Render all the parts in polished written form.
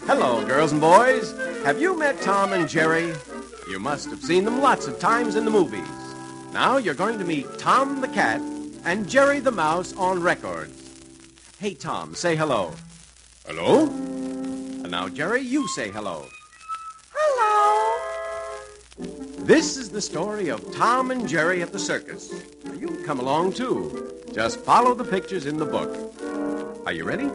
Hello, girls and boys. Have you met Tom and Jerry? You must have seen them lots of times in the movies. Now you're going to meet Tom the cat and Jerry the mouse on records. Hey, Tom, say hello. Hello? And now, Jerry, you say hello. Hello. This is the story of Tom and Jerry at the circus. Now, you can come along, too. Just follow the pictures in the book. Are you ready?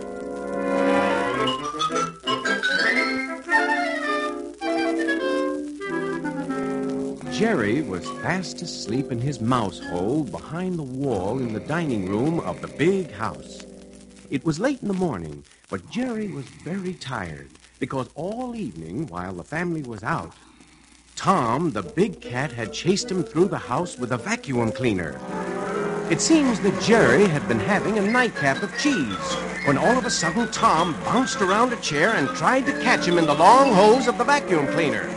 Jerry was fast asleep in his mouse hole behind the wall in the dining room of the big house. It was late in the morning, but Jerry was very tired because all evening, while the family was out, Tom, the big cat, had chased him through the house with a vacuum cleaner. It seems that Jerry had been having a nightcap of cheese when all of a sudden Tom bounced around a chair and tried to catch him in the long hose of the vacuum cleaner.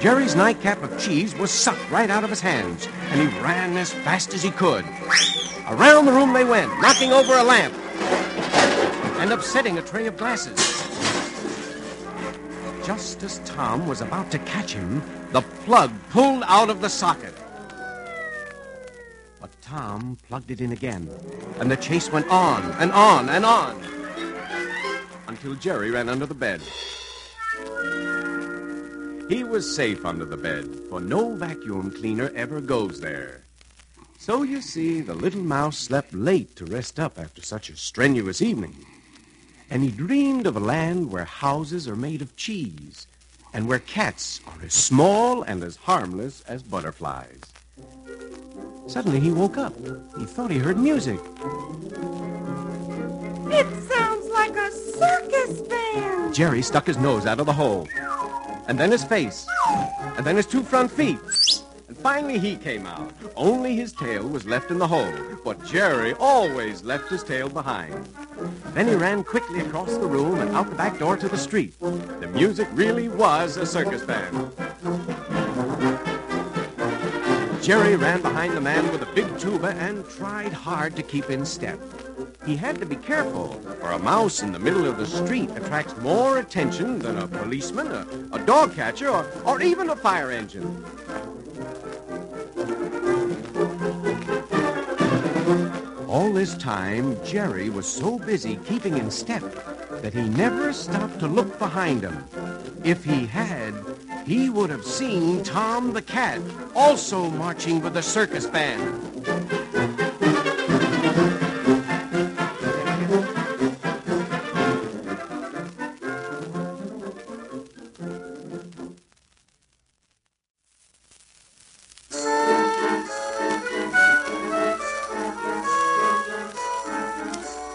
Jerry's nightcap of cheese was sucked right out of his hands, and he ran as fast as he could. Around the room they went, knocking over a lamp and upsetting a tray of glasses. Just as Tom was about to catch him, the plug pulled out of the socket. But Tom plugged it in again, and the chase went on and on and on until Jerry ran under the bed. He was safe under the bed, for no vacuum cleaner ever goes there. So you see, the little mouse slept late to rest up after such a strenuous evening. And he dreamed of a land where houses are made of cheese, and where cats are as small and as harmless as butterflies. Suddenly he woke up. He thought he heard music. It sounds like a circus band. Jerry stuck his nose out of the hole, and then his face, and then his two front feet. And finally he came out. Only his tail was left in the hole, but Jerry always left his tail behind. Then he ran quickly across the room and out the back door to the street. The music really was a circus band. Jerry ran behind the man with a big tuba and tried hard to keep in step. He had to be careful, for a mouse in the middle of the street attracts more attention than a policeman, a dog catcher, or even a fire engine. All this time, Jerry was so busy keeping in step that he never stopped to look behind him. If he had, he would have seen Tom the cat also marching with the circus band.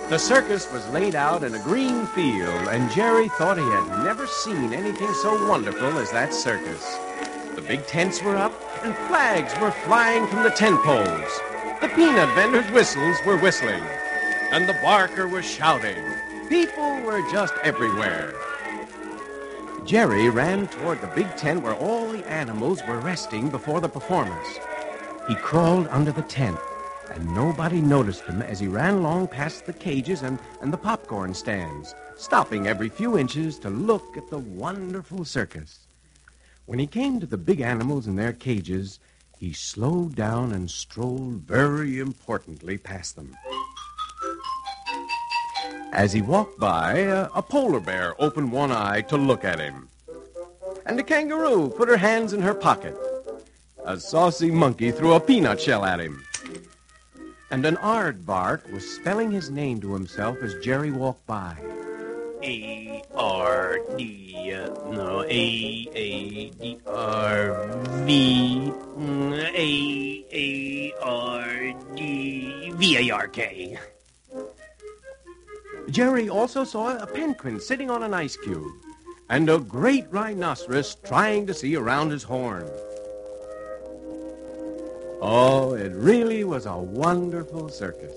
The circus was laid out in a green field, and Jerry thought he had never seen anything so wonderful as that circus. The big tents were up, and flags were flying from the tent poles. The peanut vendors' whistles were whistling, and the barker was shouting. People were just everywhere. Jerry ran toward the big tent where all the animals were resting before the performance. He crawled under the tent, and nobody noticed him as he ran along past the cages and the popcorn stands, stopping every few inches to look at the wonderful circus. When he came to the big animals in their cages, he slowed down and strolled very importantly past them. As he walked by, a polar bear opened one eye to look at him. And a kangaroo put her hands in her pocket. A saucy monkey threw a peanut shell at him. And an aardvark was spelling his name to himself as Jerry walked by. A-R-D, no, A-A-D-R-V, A-A-R-D-V-A-R-K. Jerry also saw a penguin sitting on an ice cube, and a great rhinoceros trying to see around his horn. Oh, it really was a wonderful circus.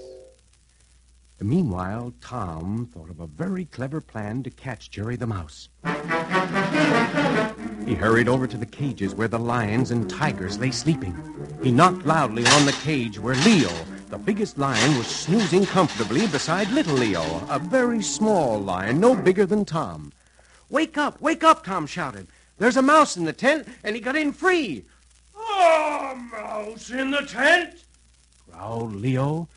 Meanwhile, Tom thought of a very clever plan to catch Jerry the mouse. He hurried over to the cages where the lions and tigers lay sleeping. He knocked loudly on the cage where Leo, the biggest lion, was snoozing comfortably beside little Leo, a very small lion, no bigger than Tom. Wake up, Tom shouted. There's a mouse in the tent, and he got in free. A mouse in the tent? Growled Leo.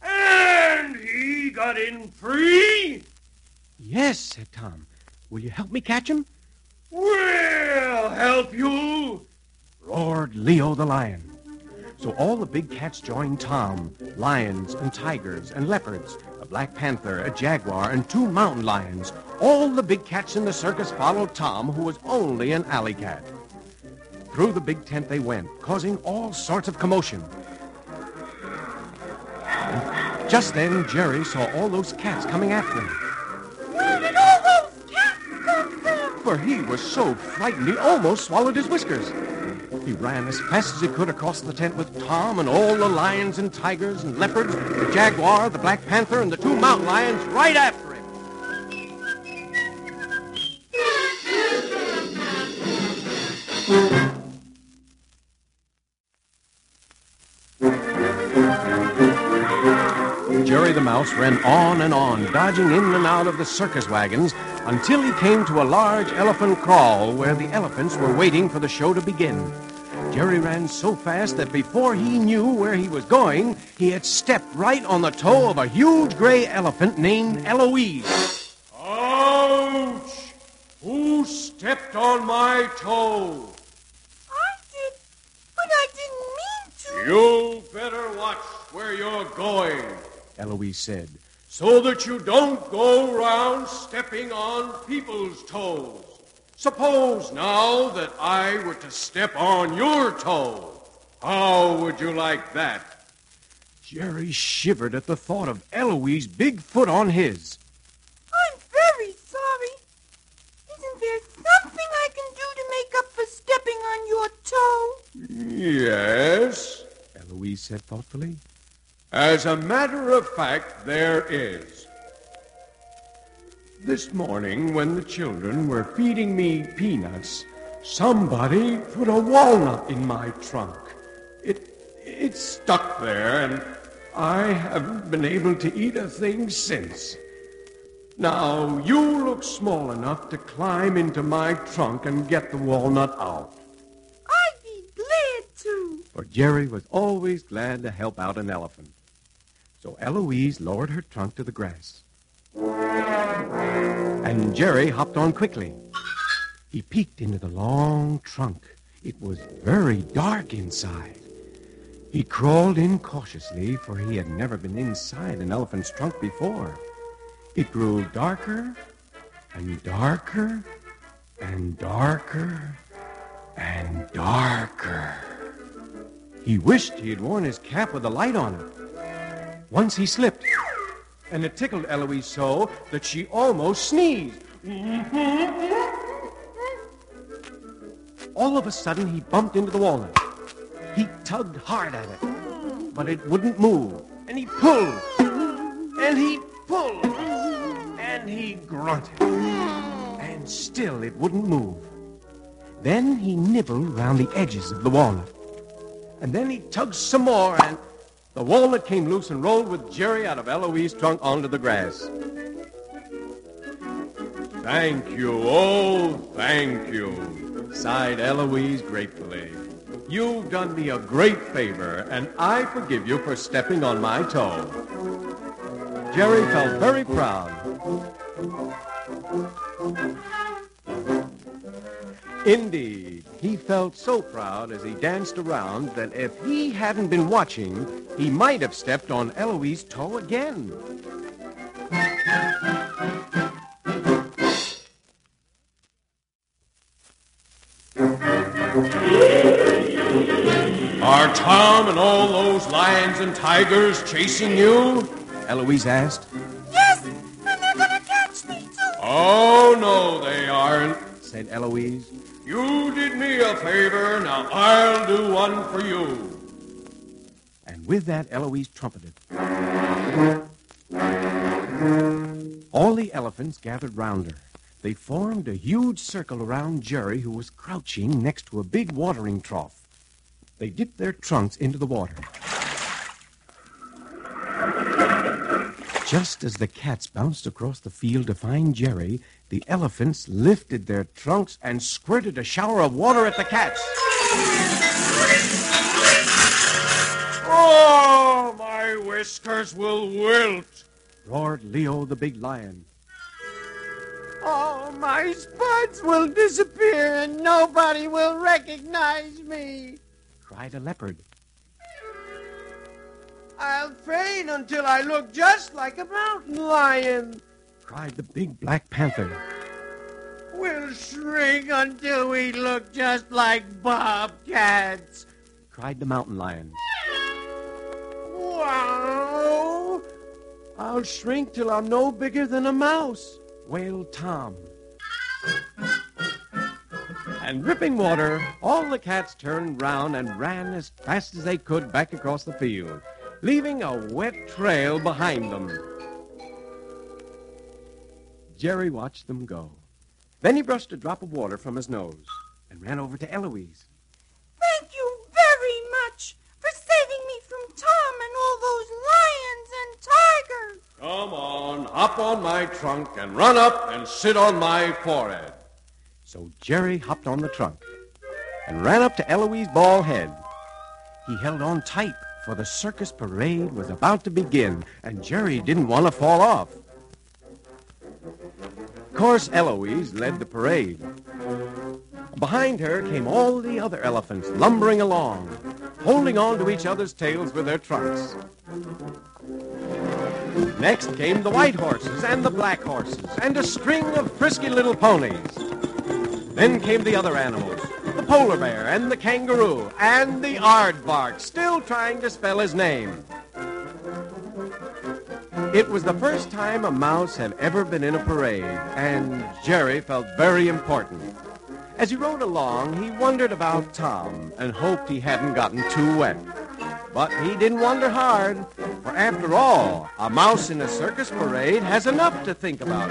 And he got in free? Yes, said Tom. Will you help me catch him? We'll help you, roared Leo the lion. So all the big cats joined Tom, lions and tigers and leopards, a black panther, a jaguar, and 2 mountain lions. All the big cats in the circus followed Tom, who was only an alley cat. Through the big tent they went, causing all sorts of commotion. And just then, Jerry saw all those cats coming after him. Where did all those cats come from? For he was so frightened he almost swallowed his whiskers. He ran as fast as he could across the tent with Tom and all the lions and tigers and leopards, the jaguar, the black panther, and the 2 mountain lions right after him. Jerry the Mouse ran on and on, dodging in and out of the circus wagons until he came to a large elephant kraal where the elephants were waiting for the show to begin. Jerry ran so fast that before he knew where he was going, he had stepped right on the toe of a huge gray elephant named Eloise. Ouch! Who stepped on my toe? I did, but I didn't mean to. You better watch where you're going, Eloise said, so that you don't go round stepping on people's toes. Suppose now that I were to step on your toe. How would you like that? Jerry shivered at the thought of Eloise's big foot on his. I'm very sorry. Isn't there something I can do to make up for stepping on your toe? Yes, Eloise said thoughtfully. as a matter of fact, there is. This morning, when the children were feeding me peanuts, somebody put a walnut in my trunk. It stuck there, and I haven't been able to eat a thing since. Now, you look small enough to climb into my trunk and get the walnut out. I'd be glad to. For Jerry was always glad to help out an elephant. So Eloise lowered her trunk to the grass. And Jerry hopped on quickly. He peeked into the long trunk. It was very dark inside. He crawled in cautiously, for he had never been inside an elephant's trunk before. It grew darker and darker and darker and darker. He wished he had worn his cap with a light on it. Once he slipped, and it tickled Eloise so that she almost sneezed. All of a sudden, he bumped into the walnut. He tugged hard at it, but it wouldn't move. And he pulled, and he pulled, and he grunted, and still it wouldn't move. Then he nibbled round the edges of the walnut, and then he tugged some more, and the walnut came loose and rolled with Jerry out of Eloise's trunk onto the grass. Thank you, oh, thank you, sighed Eloise gratefully. You've done me a great favor, and I forgive you for stepping on my toe. Jerry felt very proud. Indeed, he felt so proud as he danced around that if he hadn't been watching, he might have stepped on Eloise's toe again. Are Tom and all those lions and tigers chasing you? Eloise asked. Yes, and they're going to catch me, too. Oh, no, they aren't, said Eloise. You did me a favor, now I'll do one for you. And with that, Eloise trumpeted. All the elephants gathered round her. They formed a huge circle around Jerry, who was crouching next to a big watering trough. They dipped their trunks into the water. Just as the cats bounced across the field to find Jerry, the elephants lifted their trunks and squirted a shower of water at the cats. Oh, my whiskers will wilt, roared Leo the big lion. Oh, my spots will disappear and nobody will recognize me, cried a leopard. I'll faint until I look just like a mountain lion, cried the big black panther. We'll shrink until we look just like bobcats, cried the mountain lions. Wow! I'll shrink till I'm no bigger than a mouse, wailed Tom. And dripping water, all the cats turned round and ran as fast as they could back across the field, leaving a wet trail behind them. Jerry watched them go. Then he brushed a drop of water from his nose and ran over to Eloise. Thank you very much for saving me from Tom and all those lions and tigers. Come on, hop on my trunk and run up and sit on my forehead. So Jerry hopped on the trunk and ran up to Eloise's bald head. He held on tight, for the circus parade was about to begin, and Jerry didn't want to fall off. Of course, Eloise led the parade. Behind her came all the other elephants lumbering along, holding on to each other's tails with their trunks. Next came the white horses and the black horses and a string of frisky little ponies. Then came the other animals, the polar bear and the kangaroo and the aardvark, still trying to spell his name. It was the first time a mouse had ever been in a parade, and Jerry felt very important. As he rode along, he wondered about Tom and hoped he hadn't gotten too wet. But he didn't wonder hard, for after all, a mouse in a circus parade has enough to think about.